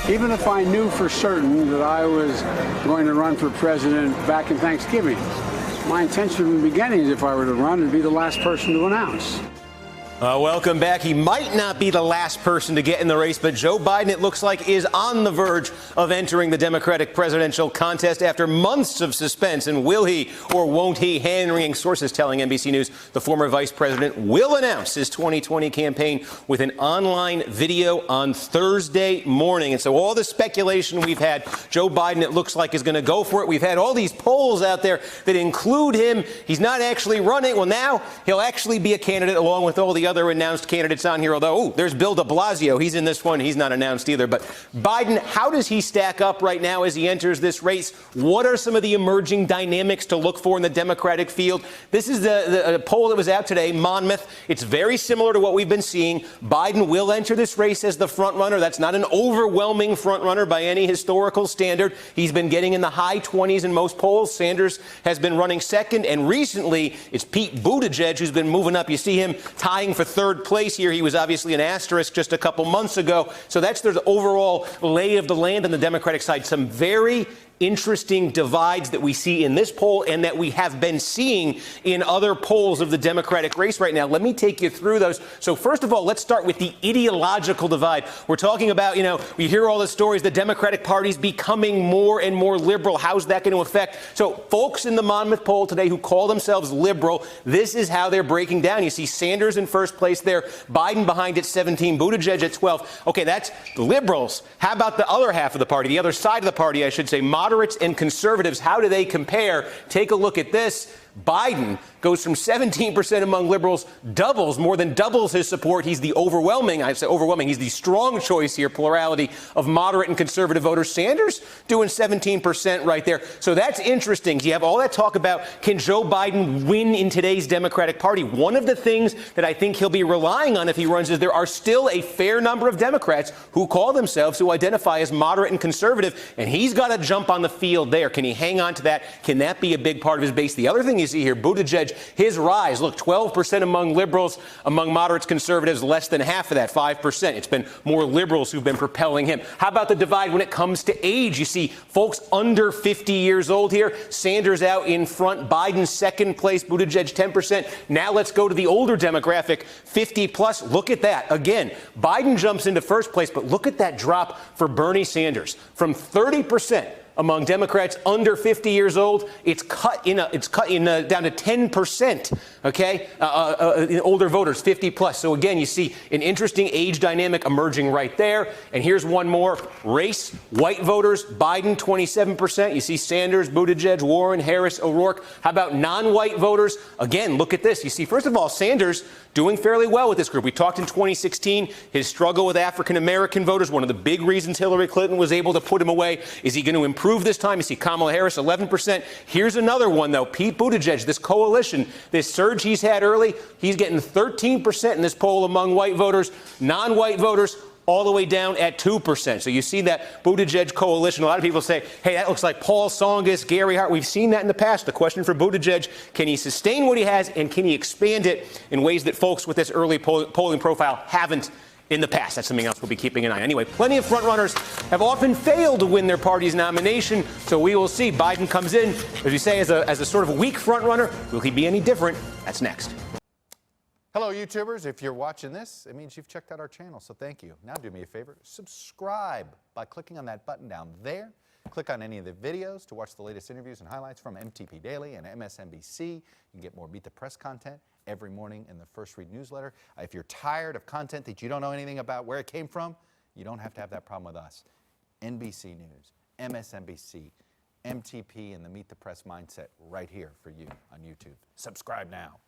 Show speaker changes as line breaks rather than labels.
even if I knew for certain that I was going to run for president back in Thanksgiving. My intention from the beginning is if I were to run, to be the last person to announce.
Welcome back. He might not be the last person to get in the race, but Joe Biden, it looks like, is on the verge of entering the Democratic presidential contest after months of suspense. And will he or won't he? Hand-wringing sources telling NBC News the former vice president will announce his 2020 campaign with an online video on Thursday morning. And so all the speculation we've had, Joe Biden, it looks like, is going to go for it. We've had all these polls out there that include him. He's not actually running. Well, now he'll actually be a candidate along with all the other announced candidates on here, although, there's Bill de Blasio. He's in this one. He's not announced either. But Biden, how does he stack up right now as he enters this race? What are some of the emerging dynamics to look for in the Democratic field? This is the poll that was out today, Monmouth. It's very similar to what we've been seeing. Biden will enter this race as the front runner. That's not an overwhelming front runner by any historical standard. He's been getting in the high 20s in most polls. Sanders has been running second, and recently it's Pete Buttigieg who's been moving up. You see him tying for third place here. He was obviously an asterisk just a couple months ago. So that's the overall lay of the land on the Democratic side. Some very interesting divides that we see in this poll and that we have been seeing in other polls of the Democratic race right now. Let me take you through those. So first of all, let's start with the ideological divide. We're talking about, we hear all the stories, the Democratic Party's becoming more and more liberal. How's that going to affect? So folks in the Monmouth poll today who call themselves liberal, this is how they're breaking down. You see Sanders in first place there, Biden behind at 17, Buttigieg at 12. Okay, that's liberals. How about the other half of the party, the other side of the party, I should say, moderates and conservatives? How do they compare? Take a look at this. Biden goes from 17% among liberals, more than doubles his support. He's the he's the strong choice here, plurality of moderate and conservative voters. Sanders doing 17% right there. So that's interesting. You have all that talk about, can Joe Biden win in today's Democratic Party? One of the things that I think he'll be relying on if he runs is there are still a fair number of Democrats who call themselves, who identify as moderate and conservative, and he's got to jump on the field there. Can he hang on to that? Can that be a big part of his base? The other thing you see here, Buttigieg, his rise, look, 12% among liberals, among moderates, conservatives, less than half of that, 5%. It's been more liberals who've been propelling him. How about the divide when it comes to age? You see folks under 50 years old here. Sanders out in front, Biden second place, Buttigieg 10%. Now let's go to the older demographic, 50 plus. Look at that. Again, Biden jumps into first place, but look at that drop for Bernie Sanders from 30% among Democrats under 50 years old. It's cut down to 10%. Okay, older voters, 50 plus. So again, you see an interesting age dynamic emerging right there. And here's one more race: white voters, Biden 27%. You see Sanders, Buttigieg, Warren, Harris, O'Rourke. How about non-white voters? Again, look at this. You see, first of all, Sanders doing fairly well with this group. We talked in 2016, his struggle with African-American voters, one of the big reasons Hillary Clinton was able to put him away. Is he going to improve this time? You see Kamala Harris, 11%. Here's another one, though. Pete Buttigieg, this coalition, this surge he's had early, he's getting 13% in this poll among white voters. Non-white voters, all the way down at 2%. So you see that Buttigieg coalition. A lot of people say, hey, that looks like Paul Tsongas, Gary Hart. We've seen that in the past. The question for Buttigieg, can he sustain what he has, and can he expand it in ways that folks with this early polling profile haven't in the past? That's something else we'll be keeping an eye on. Anyway, plenty of frontrunners have often failed to win their party's nomination, so we will see. Biden comes in, as we say, as a sort of weak frontrunner. Will he be any different? That's next.
Hello, YouTubers. If you're watching this, it means you've checked out our channel, so thank you. Now do me a favor, subscribe by clicking on that button down there. Click on any of the videos to watch the latest interviews and highlights from MTP Daily and MSNBC. You can get more Meet the Press content every morning in the First Read newsletter. If you're tired of content that you don't know anything about where it came from, you don't have to have that problem with us. NBC News, MSNBC, MTP, and the Meet the Press mindset right here for you on YouTube. Subscribe now.